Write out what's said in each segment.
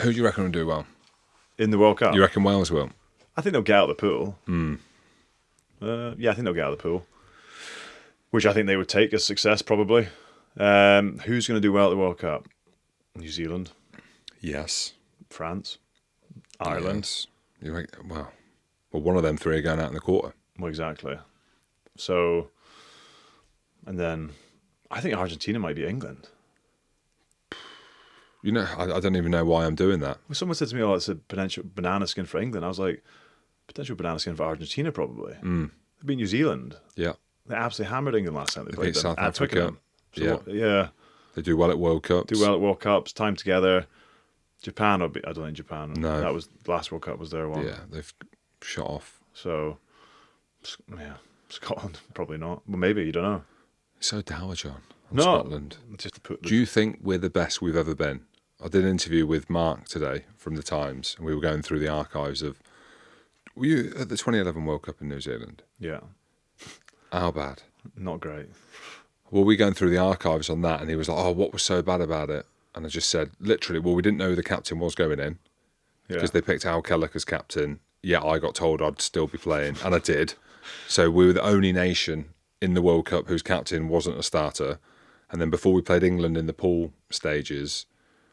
Who do you reckon will do well? In the World Cup? You reckon Wales will? I think they'll get out of the pool. Mm. Yeah, I think they'll get out of the pool. Which I think they would take as success, probably. Who's going to do well at the World Cup? New Zealand. Yes. France. Ireland. Yes. Well, one of them three are going out in the quarter. Well, exactly. So, and then I think Argentina might be England. You know, I don't even know why I'm doing that. Well, someone said to me, "Oh, it's a potential banana skin for England." I was like, "Potential banana skin for Argentina, probably." Mm. They beat New Zealand. Yeah. They absolutely hammered England last time they played beat them South at Africa. Twickenham. So Yeah. yeah. They do well at World Cups. Do well at World Cups. Time together. Japan, I don't think Japan. No. That was the last World Cup was their one. Yeah, they've shot off. So, yeah, Scotland probably not. Well, maybe, you don't know. It's so dour, John. On No, Scotland. just to put. Do you think we're the best we've ever been? I did an interview with Mark today from the Times, and we were going through the archives of. Were you at the 2011 World Cup in New Zealand? Yeah, How bad? not great. Well, we going through the archives on that, and he was like, "Oh, what was so bad about it?" And I just said, literally, well, we didn't know who the captain was going in because they picked Al Kellock as captain. Yeah, I got told I'd still be playing, and I did. So we were the only nation in the World Cup whose captain wasn't a starter. And then before we played England in the pool stages,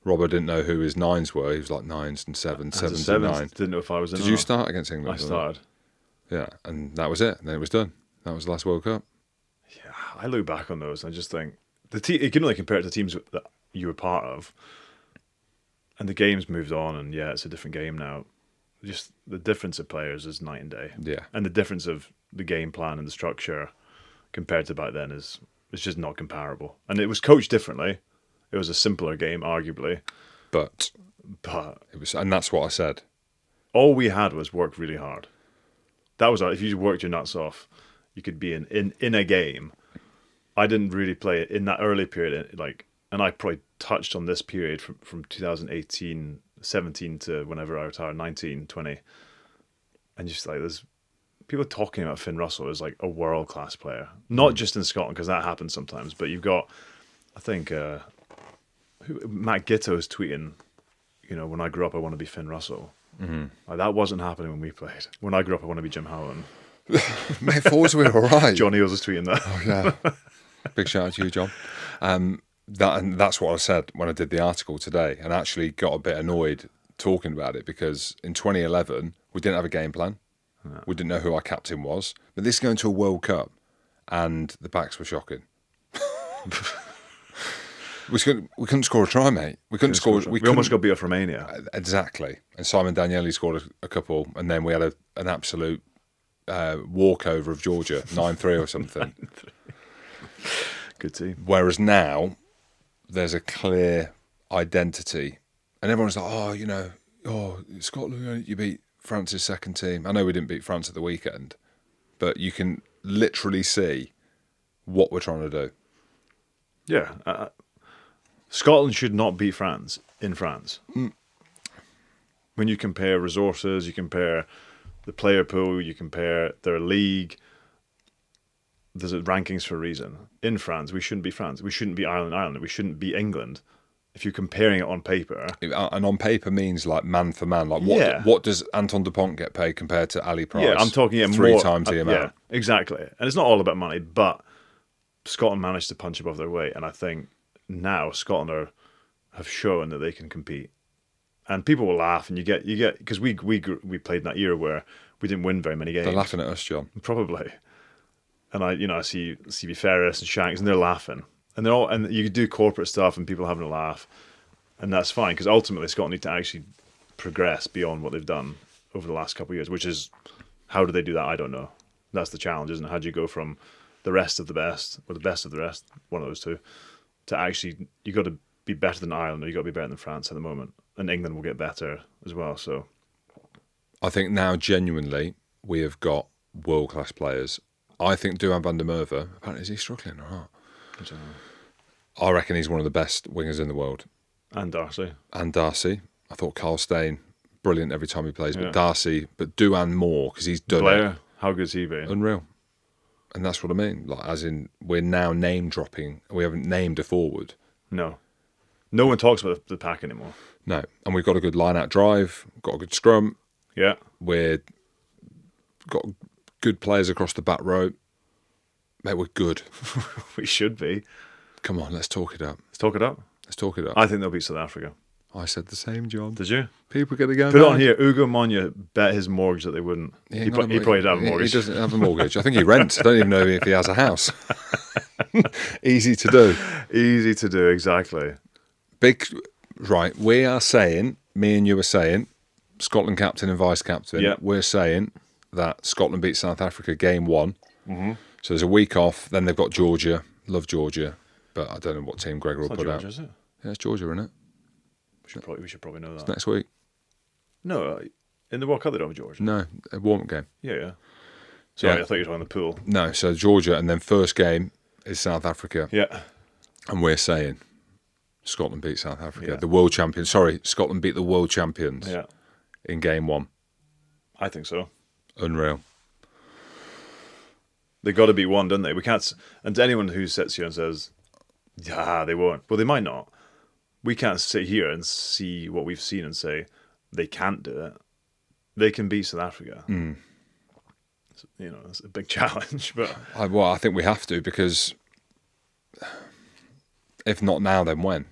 Robert didn't know who his nines were. He was like nines and sevens, sevens and nines. Didn't know if I was in. Did you start against England? I started. Yeah, and that was it. And then it was done. That was the last World Cup. Yeah, I look back on those and I just think you can only compare it to teams that you were part of, and the game's moved on, and yeah, it's a different game now. Just the difference of players is night and day. Yeah. And the difference of the game plan and the structure compared to back then is just not comparable. And it was coached differently. It was a simpler game, arguably. But it was, and that's what I said. All we had was work really hard. That was if you worked your nuts off, you could be in a game. I didn't really play it in that early period, and I probably touched on this period from 2018, 17 to whenever I retired, 19, 20. And just like there's people talking about Finn Russell as like a world-class player. Not just in Scotland, because that happens sometimes, but you've got, I think, Matt Gitto is tweeting, when I grew up, I want to be Finn Russell. Mm-hmm. Like, that wasn't happening when we played. When I grew up, I want to be Jim Howland. Mate, forwards were all right. John Eales was tweeting that. Oh, yeah. Big shout out to you, John. And that's what I said when I did the article today, and actually got a bit annoyed talking about it because in 2011 we didn't have a game plan. No. We didn't know who our captain was. But this is going to a World Cup, and the backs were shocking. We couldn't score a try, mate. We couldn't score. We almost got beat off Romania. Exactly. And Simon Daniele scored a couple, and then we had an absolute walkover of Georgia, 9-3 or something. Good team. Whereas now, there's a clear identity. And everyone's like, Scotland, you beat France's second team. I know we didn't beat France at the weekend, but you can literally see what we're trying to do. Yeah. Scotland should not beat France in France. Mm. When you compare resources, you compare the player pool, you compare their league, there's rankings for a reason. In France, we shouldn't be France. We shouldn't be Ireland. We shouldn't be England. If you're comparing it on paper. And on paper means like man for man. Like what does Anton Dupont get paid compared to Ali Price? Yeah, I'm talking three times the amount. Yeah, exactly. And it's not all about money, but Scotland managed to punch above their weight. And I think now Scotland have shown that they can compete. And people will laugh, and you get because we played in that era where we didn't win very many games. They're laughing at us, John. Probably. And I see CB Ferris and Shanks, and they're laughing. And you do corporate stuff, and people are having a laugh, and that's fine because ultimately Scotland need to actually progress beyond what they've done over the last couple of years. Which is, how do they do that? I don't know. That's the challenge, isn't it? How do you go from the rest of the best, or the best of the rest, one of those two, to actually you got to be better than Ireland, or you got to be better than France at the moment, and England will get better as well. So, I think now genuinely we have got world class players. I think Duhan van der Merwe, apparently, is he struggling or not? I reckon he's one of the best wingers in the world. And Darcy. I thought Carl Stein, brilliant every time he plays, but Duhan more because he's done Blair, it. how good's he been? Unreal. And that's what I mean. Like, as in, we're now name dropping. We haven't named a forward. No one talks about the pack anymore. No. And we've got a good line-out drive, got a good scrum. Yeah. We've got good players across the back row. Mate, we're good. We should be. Come on, let's talk it up. Let's talk it up. Let's talk it up. I think they'll beat South Africa. I said the same, John. Did you? People are going to go Put it mad. on here. Ugo Monya bet his mortgage that they wouldn't. He probably did have a mortgage. He doesn't have a mortgage. I think he rents. I don't even know if he has a house. Easy to do. Easy to do, exactly. Right, we are saying, me and you are saying, Scotland captain and vice captain, Yep. we're saying that Scotland beat South Africa game 1. Mm-hmm. So there's a week off. Then they've got Georgia. Love Georgia. But I don't know what team Gregor will It's put not out. Georgia, is it? Yeah, it's Georgia, isn't it? We should probably know that. Next week. No, in the World Cup they don't have Georgia. No, a warm-up game. Yeah. Sorry, Yeah. I thought you were talking the pool. No, so Georgia, and then first game is South Africa. Yeah. And we're saying Scotland beat South Africa. Yeah. The world champions. Sorry, Scotland beat the world champions Yeah. in game 1. I think so. Unreal. They got to beat one, don't they? We can't. And to anyone who sits here and says, "Yeah, they won't," well, they might not. We can't sit here and see what we've seen and say they can't do it. They can beat South Africa. So, it's a big challenge, but I think we have to, because if not now, then when?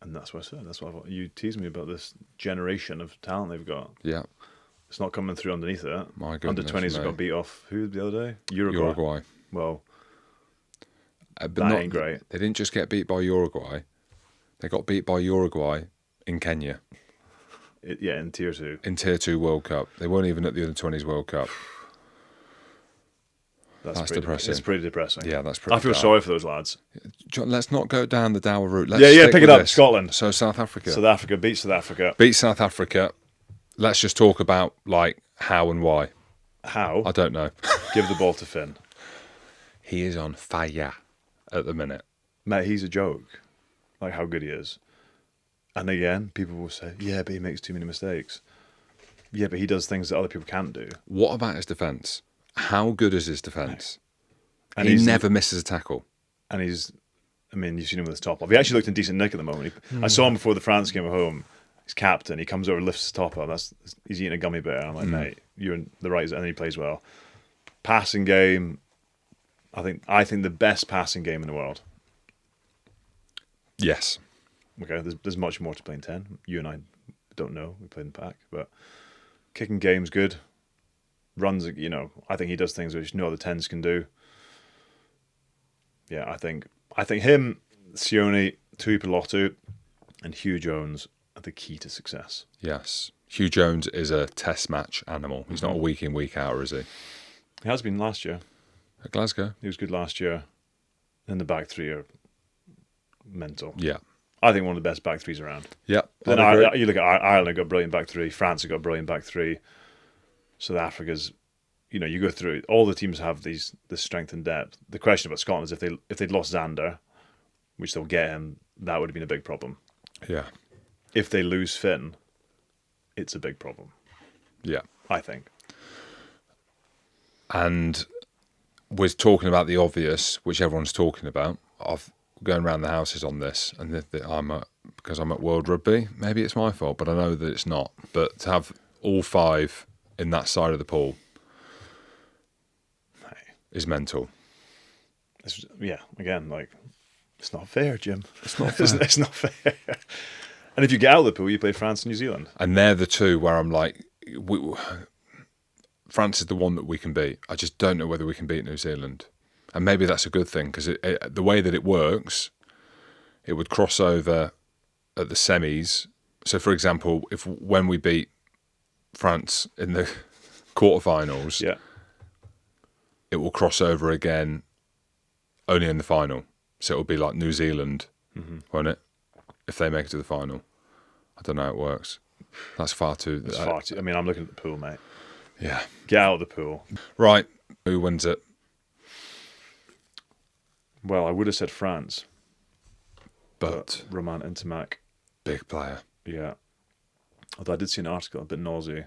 and that's what I said. That's what I thought. You teased me about this generation of talent they've got. Yeah, It's not coming through underneath it. my Under goodness. 20s mate. got beat off who the other day? Uruguay. Uruguay. Well, But that ain't great. They didn't just get beat by Uruguay. They got beat by Uruguay in Kenya In tier 2. in Tier 2 World Cup. They weren't even at the Under-20s World Cup. That's pretty depressing. It's pretty depressing. Yeah, that's pretty I feel dark. sorry for those lads. John, let's not go down the dour route. Let's Yeah, stick pick with it up. this. Scotland. So South Africa. South Africa beats South Africa. Beat South Africa. Let's just talk about, how and why. How? I don't know. Give the ball to Finn. He is on fire at the minute. Mate, he's a joke. Like how good he is. And again, people will say, yeah, but he makes too many mistakes. Yeah, but he does things that other people can't do. What about his defence? How good is his defence? And He he's never misses a tackle. And you've seen him with his top off. He actually looked in decent nick at the moment. I saw him before the France game at home. He's captain. He comes over, lifts his top up. He's eating a gummy bear. I'm like, mate, you're in the right zone. And he plays well. Passing game, I think the best passing game in the world. Yes. Okay, there's much more to playing 10. You and I don't know. We played in pack, but kicking game's good. Runs, I think he does things which no other 10s can do. Yeah, I think him, Sione, Tui Pelotu, and Hugh Jones are the key to success. Yes. Hugh Jones is a test match animal. He's not a week in, week out, is he? He has been last year. At Glasgow? He was good last year. And the back three are mental. Yeah. I think one of the best back threes around. Yeah. Then I'd agree. you look at Ireland, have got a brilliant back three. France have got a brilliant back three. South Africa's, you go through. All the teams have this strength and depth. The question about Scotland is if they'd lost Xander, which they'll get him, that would have been a big problem. Yeah. If they lose Finn, it's a big problem. Yeah. I think. And we're talking about the obvious, which everyone's talking about. I've going around the houses on this, and because I'm at World Rugby, maybe it's my fault, but I know that it's not. But to have all 5 in that side of the pool is mental. Again, it's not fair, Jim. It's not fair. It's not fair. And if you get out of the pool, you play France and New Zealand. And they're the two where I'm like, France is the one that we can beat. I just don't know whether we can beat New Zealand. And maybe that's a good thing, because the way that it works, it would cross over at the semis. So, for example, when we beat France in the quarterfinals, Yeah. it will cross over again only in the final. So it'll be like New Zealand, won't it? If they make it to the final. I don't know how it works. That's far too... It's far too... I'm looking at the pool, mate. Yeah. Get out of the pool. Right. Who wins it? Well, I would have said France. But Roman Ntamak, big player. yeah. Although I did see an article, a bit nauseous.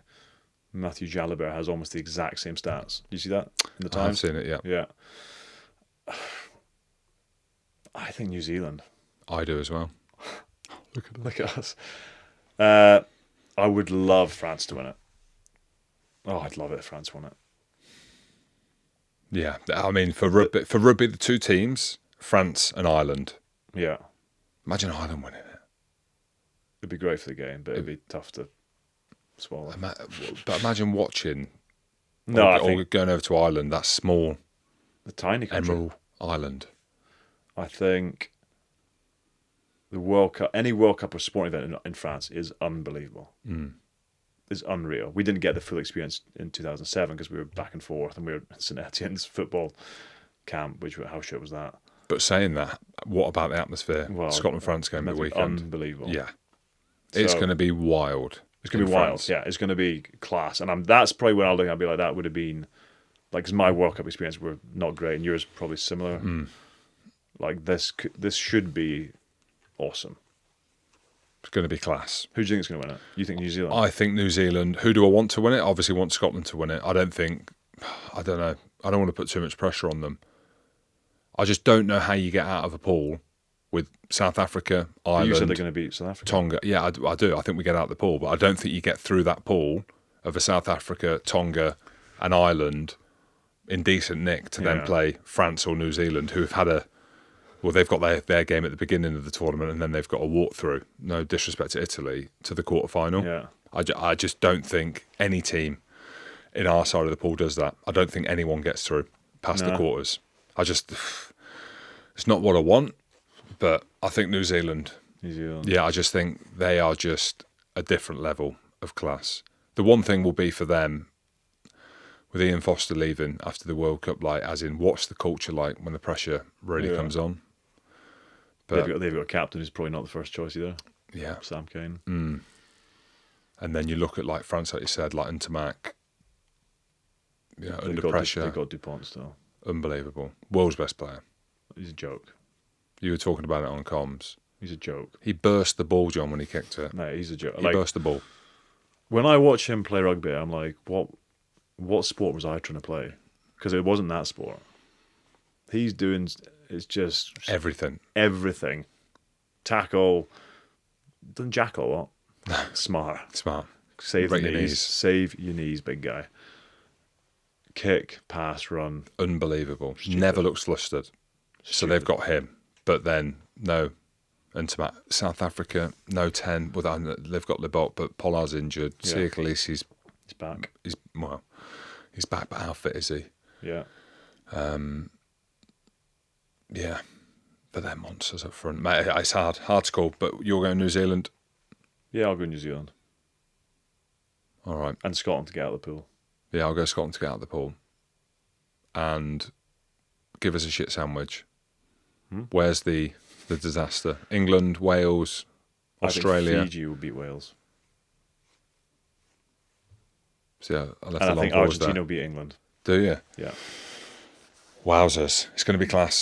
Matthew Jalibert has almost the exact same stats. Did you see that in the I've Times? seen it, yeah. Yeah. I think New Zealand. I do as well. Look at us. I would love France to win it. Oh, I'd love it if France won it. Yeah, I mean, for rugby, the two teams, France and Ireland. Yeah. Imagine Ireland winning it. It'd be great for the game, but it'd be tough to swallow. But imagine watching or going over to Ireland, that small, the tiny country. Emerald Island. I think the World Cup, any World Cup or sporting event in France is unbelievable. It's unreal. We didn't get the full experience in 2007 because we were back and forth and we were at St Etienne's football camp, how shit was that? But saying that, what about the atmosphere? Well, Scotland-France game at the weekend. Unbelievable. Yeah. It's going to be wild. It's going to be wild. Yeah, it's going to be class. And that's probably when I'll look at it and be like, that would have been, like, 'cause my World Cup experience were not great and yours probably similar. Like, this should be awesome. It's going to be class. Who do you think is going to win it? You think New Zealand? I think New Zealand. Who do I want to win it? Obviously want Scotland to win it. I don't know. I don't want to put too much pressure on them. I just don't know how you get out of a pool with South Africa, Ireland. You said they're going to beat South Africa. Tonga. Yeah, I do. I think we get out of the pool, but I don't think you get through that pool of a South Africa, Tonga, and Ireland in decent nick to then play France or New Zealand, who have had they've got their game at the beginning of the tournament, and then they've got a walkthrough. No disrespect to Italy, to the quarterfinal. Yeah. I just don't think any team in our side of the pool does that. I don't think anyone gets through past the quarters. It's not what I want, but I think New Zealand. Yeah, I just think they are just a different level of class. The one thing will be for them, with Ian Foster leaving after the World Cup, like, as in, what's the culture like when the pressure really comes on? But they've got a captain who's probably not the first choice either. Yeah. Sam Cane. And then you look at, like, France, like you said, like Intermac, under pressure. They've got Dupont still. Unbelievable. World's best player. He's a joke. You were talking about it on comms. He's a joke. He burst the ball, John, when he kicked it. No, he's a joke. He burst the ball. When I watch him play rugby, I'm like, what sport was I trying to play? Because it wasn't that sport. He's doing, it's just... Everything. Everything. Tackle. Doesn't jackal a lot. Smart. Save your knees. Save your knees, big guy. Kick, pass, run. Unbelievable. Stupid. Never looks flustered. So they've got him. But then, no. And South Africa, no 10. Well, they've got Lebot, but Pollard's injured. Yeah. Siakalis, he's back. He's back, but how fit is he? Yeah. Yeah. But they're monsters up front. Mate, it's hard to call, but you're going New Zealand? Yeah, I'll go New Zealand. All right. And Scotland to get out of the pool. Yeah, I'll go Scotland to get out of the pool. And give us a shit sandwich. Where's the disaster? England, Wales, Australia. I think Fiji will beat Wales. So yeah, I think Argentina will beat England. Do you? Yeah. Wowzers. It's going to be class.